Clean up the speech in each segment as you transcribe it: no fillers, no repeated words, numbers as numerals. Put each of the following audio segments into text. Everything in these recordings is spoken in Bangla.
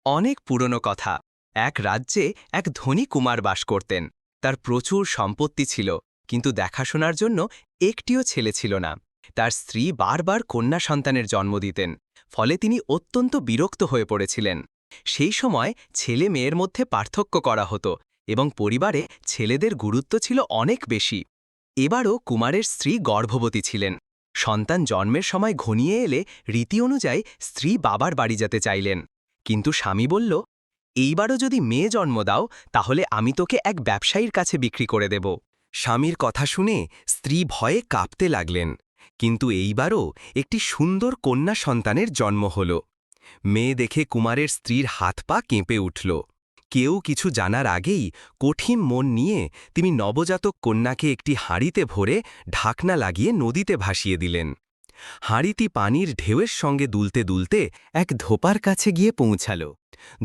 অনেক পুরনো কথা। এক রাজ্যে এক ধনী কুমার বাস করতেন। তার প্রচুর সম্পত্তি ছিল, কিন্তু দেখাশোনার জন্য একটিও ছেলে ছিল না। তার স্ত্রী বারবার কন্যা সন্তানের জন্ম দিতেন, ফলে তিনি অত্যন্ত বিরক্ত হয়ে পড়েছিলেন। সেই সময় ছেলে মেয়ের মধ্যে পার্থক্য করা হতো এবং পরিবারে ছেলেদের গুরুত্ব ছিল অনেক বেশি। এবারও কুমারের স্ত্রী গর্ভবতী ছিলেন। সন্তান জন্মের সময় ঘনিয়ে এলে রীতি অনুযায়ী স্ত্রী বাবার বাড়ি যেতে চাইলেন, কিন্তু স্বামী বলল, এইবারও যদি মেয়ে জন্ম দাও তাহলে আমি তোকে এক ব্যবসায়ীর কাছে বিক্রি করে দেব। স্বামীর কথা শুনে স্ত্রী ভয়ে কাঁপতে লাগলেন। কিন্তু এইবারও একটি সুন্দর কন্যা সন্তানের জন্ম হল। মেয়ে দেখে কুমারের স্ত্রীর হাত পা কেঁপে উঠল। কেউ কিছু জানার আগেই কঠিন মন নিয়ে তিনি নবজাতক কন্যাকে একটি হাঁড়িতে ভরে ঢাকনা লাগিয়ে নদীতে ভাসিয়ে দিলেন। হাঁড়িটি পানির ঢেউয়ের সঙ্গে দুলতে দুলতে এক ধোপার কাছে গিয়ে পৌঁছাল।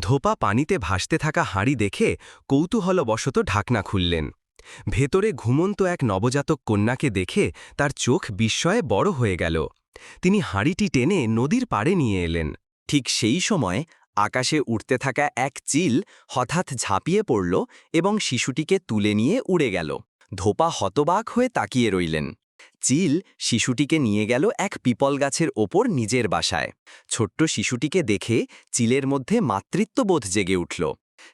ধোপা পানিতে ভাসতে থাকা হাঁড়ি দেখে কৌতূহলবশত ঢাকনা খুললেন। ভেতরে ঘুমন্ত এক নবজাতক কন্যাকে দেখে তার চোখ বিস্ময়ে বড় হয়ে গেল। তিনি হাঁড়িটি টেনে নদীর পাড়ে নিয়ে এলেন। ঠিক সেই সময় আকাশে উড়তে থাকা এক চিল হঠাৎ ঝাঁপিয়ে পড়ল এবং শিশুটিকে তুলে নিয়ে উড়ে গেল। ধোপা হতবাক হয়ে তাকিয়ে রইলেন। চিল শিশুটিকে নিয়ে গেল এক পিপল গাছের ওপর নিজের বাসায়। ছোট্ট শিশুটিকে দেখে চিলের মধ্যে মাতৃত্ববোধ জেগে উঠল।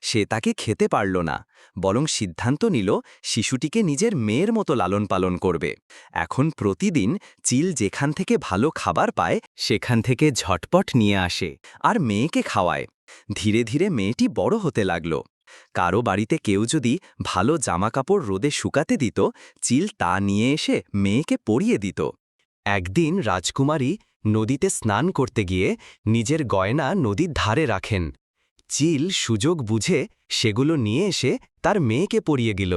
সে তাকে খেতে পারল না, বরং সিদ্ধান্ত নিল শিশুটিকে নিজের মেয়ের মতো লালন পালন করবে। এখন প্রতিদিন চিল যেখান থেকে ভালো খাবার পায় সেখান থেকে ঝটপট নিয়ে আসে আর মেয়েকে খাওয়ায়। ধীরে ধীরে মেয়েটি বড় হতে লাগল। কারো বাড়িতে কেউ যদি ভালো জামাকাপড় রোদে শুকাতে দিত, চিল তা নিয়ে এসে মেয়েকে পরিয়ে দিত। একদিন রাজকুমারী নদীতে স্নান করতে গিয়ে নিজের গয়না নদীর ধারে রাখেন। চিল সুযোগ বুঝে সেগুলো নিয়ে এসে তার মেয়েকে পরিয়ে গেল।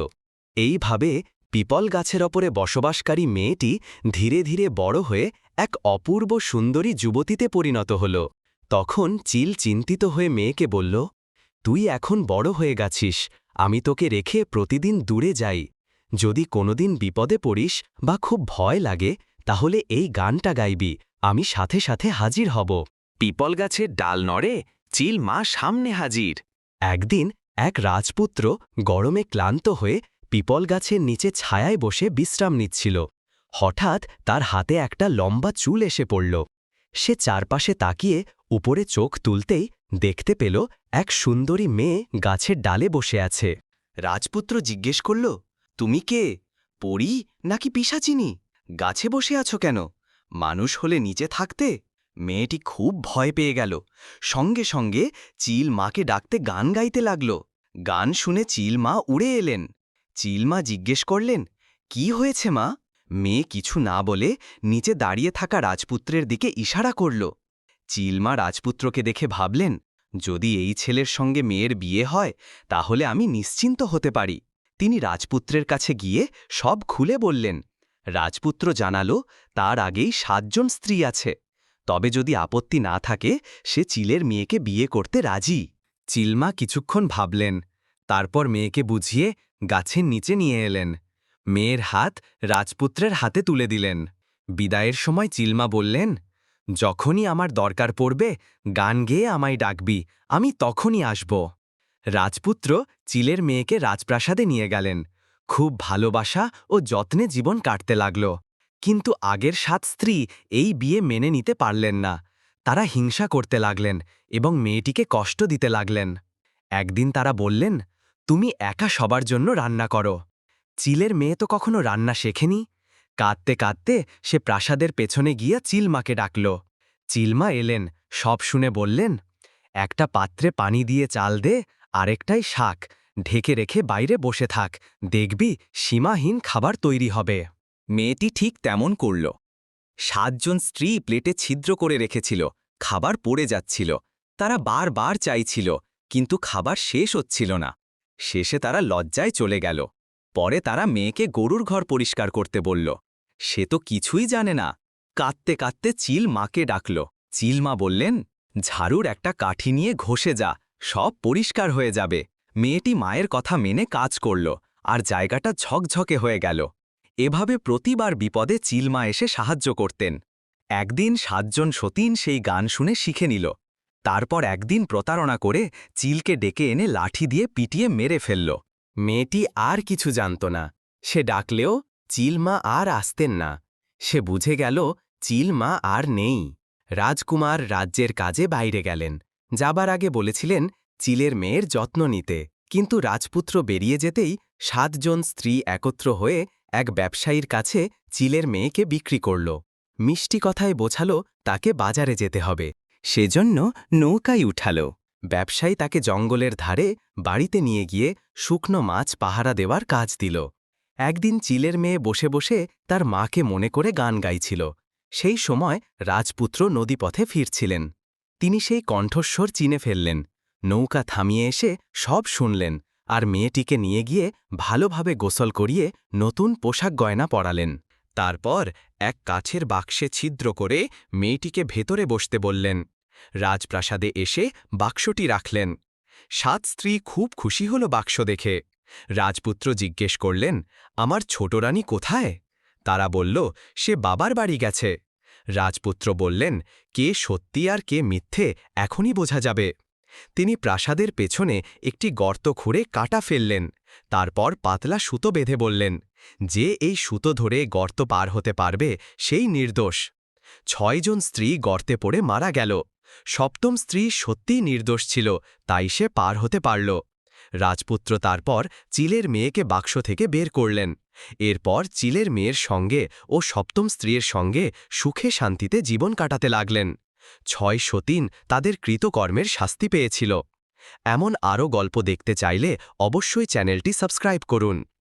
এইভাবে পিপল গাছের ওপরে বসবাসকারী মেয়েটি ধীরে ধীরে বড় হয়ে এক অপূর্ব সুন্দরী যুবতীতে পরিণত হল। তখন চিল চিন্তিত হয়ে মেয়েকে বলল, তুই এখন বড় হয়ে গেছিস, আমি তোকে রেখে প্রতিদিন দূরে যাই। যদি কোনোদিন বিপদে পড়িস বা খুব ভয় লাগে তাহলে এই গানটা গাইবি, আমি সাথে সাথে হাজির হব। পিপল গাছের ডাল নড়ে, চিল মা সামনে হাজির। একদিন এক রাজপুত্র গরমে ক্লান্ত হয়ে পিপল গাছের নিচে ছায়ায় বসে বিশ্রাম নিচ্ছিল। হঠাৎ তার হাতে একটা লম্বা চুল এসে পড়ল। সে চারপাশে তাকিয়ে উপরে চোখ তুলতেই দেখতে পেল এক সুন্দরী মেয়ে গাছের ডালে বসে আছে। রাজপুত্র জিজ্ঞেস করল, তুমি কে, পরী নাকি পিশাচিনী? গাছে বসে আছো কেন? মানুষ হলে নিচে থাকতে। মেয়েটি খুব ভয় পেয়ে গেল। সঙ্গে সঙ্গে চিল মাকে ডাকতে গান গাইতে লাগল। গান শুনে চিল মা উড়ে এলেন। চিল মা জিজ্ঞেস করলেন, কি হয়েছে মা? মেয়ে কিছু না বলে নিচে দাঁড়িয়ে থাকা রাজপুত্রের দিকে ইশারা করল। চিলমা রাজপুত্রকে দেখে ভাবলেন, যদি এই ছেলের সঙ্গে মেয়ের বিয়ে হয় তাহলে আমি নিশ্চিন্ত হতে পারি। তিনি রাজপুত্রের কাছে গিয়ে সব খুলে বললেন। রাজপুত্র জানালো তার আগেই 7 জন স্ত্রী আছে, তবে যদি আপত্তি না থাকে সে চিলের মেয়েকে বিয়ে করতে রাজি। চিলমা কিছুক্ষণ ভাবলেন, তারপর মেয়েকে বুঝিয়ে গাছের নিচে নিয়ে এলেন। মেয়ের হাত রাজপুত্রের হাতে তুলে দিলেন। বিদায়ের সময় চিলমা বললেন, যখনই আমার দরকার পড়বে গান গেয়ে আমায় ডাকবি, আমি তখনই আসব। রাজপুত্র চিলের মেয়েকে রাজপ্রাসাদে নিয়ে গেলেন। খুব ভালোবাসা ও যত্নে জীবন কাটতে লাগল। কিন্তু আগের 7 স্ত্রী এই বিয়ে মেনে নিতে পারলেন না। তারা হিংসা করতে লাগলেন এবং মেয়েটিকে কষ্ট দিতে লাগলেন। একদিন তারা বললেন, তুমি একা সবার জন্য রান্না করো। চিলের মেয়ে তো কখনো রান্না শেখেনি। কাঁদতে কাঁদতে সে প্রাসাদের পেছনে গিয়া চিলমাকে ডাকল। চিলমা এলেন, সব শুনে বললেন, একটা পাত্রে পানি দিয়ে চাল দে, আরেকটাই শাক, ঢেকে রেখে বাইরে বসে থাক, দেখবি সীমাহীন খাবার তৈরি হবে। মেয়েটি ঠিক তেমন করল। 7 জন স্ত্রী প্লেটে ছিদ্র করে রেখেছিল, খাবার পড়ে যাচ্ছিল। তারা বারবার চাইছিল, কিন্তু খাবার শেষ হচ্ছিল না। শেষে তারা লজ্জায় চলে গেল। পরে তারা মেয়েকে গরুর ঘর পরিষ্কার করতে বলল। সে তো কিছুই জানে না। কাঁদতে কাঁদতে চিল মাকে ডাকল। চিল মা বললেন, ঝাড়ুর একটা কাঠি নিয়ে ঘষে যা, সব পরিষ্কার হয়ে যাবে। মেয়েটি মায়ের কথা মেনে কাজ করল, আর জায়গাটা ঝকঝকে হয়ে গেল। এভাবে প্রতিবার বিপদে চিলমা এসে সাহায্য করতেন। একদিন 7 জন সতীন সেই গান শুনে শিখে নিল। তারপর একদিন প্রতারণা করে চিলকে ডেকে এনে লাঠি দিয়ে পিটিয়ে মেরে ফেলল। মেয়েটি আর কিছু জানত না। সে ডাকলেও চিলমা আর আসতেন না। সে বুঝে গেল চিলমা আর নেই। রাজকুমার রাজ্যের কাজে বাইরে গেলেন। যাবার আগে বলেছিলেন চিলের মেয়ের যত্ন নিতে, কিন্তু রাজপুত্র বেরিয়ে যেতেই 7 জন স্ত্রী একত্র হয়ে এক ব্যবসায়ীর কাছে চিলের মেয়েকে বিক্রি করল। মিষ্টি কথায় বোঝালো তাকে বাজারে যেতে হবে। সেজন্য নৌকায় উঠাল। ব্যবসায়ী তাকে জঙ্গলের ধারে বাড়িতে নিয়ে গিয়ে শুকনো মাছ পাহারা দেওয়ার কাজ দিল। একদিন চিলের মেয়ে বসে বসে তার মাকে মনে করে গান গাইছিল। সেই সময় রাজপুত্র নদীপথে ফিরছিলেন। তিনি সেই কণ্ঠস্বর চিনে ফেললেন। নৌকা থামিয়ে এসে সব শুনলেন, আর মেয়েটিকে নিয়ে গিয়ে ভালোভাবে গোসল করিয়ে নতুন পোশাক গয়না পরালেন। তারপর এক কাঠের বাক্সে ছিদ্র করে মেয়েটিকে ভেতরে বসতে বললেন। রাজপ্রাসাদে এসে বাক্সটি রাখলেন। 7 স্ত্রী খুব খুশি হল বাক্স দেখে। রাজপুত্র জিজ্ঞেস করলেন, আমার ছোট রানী কোথায়? তারা বলল, সে বাবার বাড়ি গেছে। রাজপুত্র বললেন, কে সত্যি আর কে মিথ্যে এখনই বোঝা যাবে। তিনি প্রাসাদের পেছনে একটি গর্ত খুঁড়ে কাটা ফেললেন। তারপর পাতলা সুতো বেঁধে বললেন, যে এই সুতো ধরে গর্ত পার হতে পারবে সেই নির্দোষ। 6 জন স্ত্রী গর্তে পড়ে মারা গেল। 7ম স্ত্রী সত্যিই নির্দোষ ছিল, তাই সে পার হতে পারল। রাজপুত্র তারপর চিলের মেয়েকে বাক্স থেকে বের করলেন। এরপর চিলের মেয়ের সঙ্গে ও 7ম স্ত্রীর সঙ্গে সুখে শান্তিতে জীবন কাটাতে লাগলেন। 6 সতীন তাদের কৃতকর্মের শাস্তি পেয়েছিল। এমন আরও গল্প দেখতে চাইলে অবশ্যই চ্যানেলটি সাবস্ক্রাইব করুন।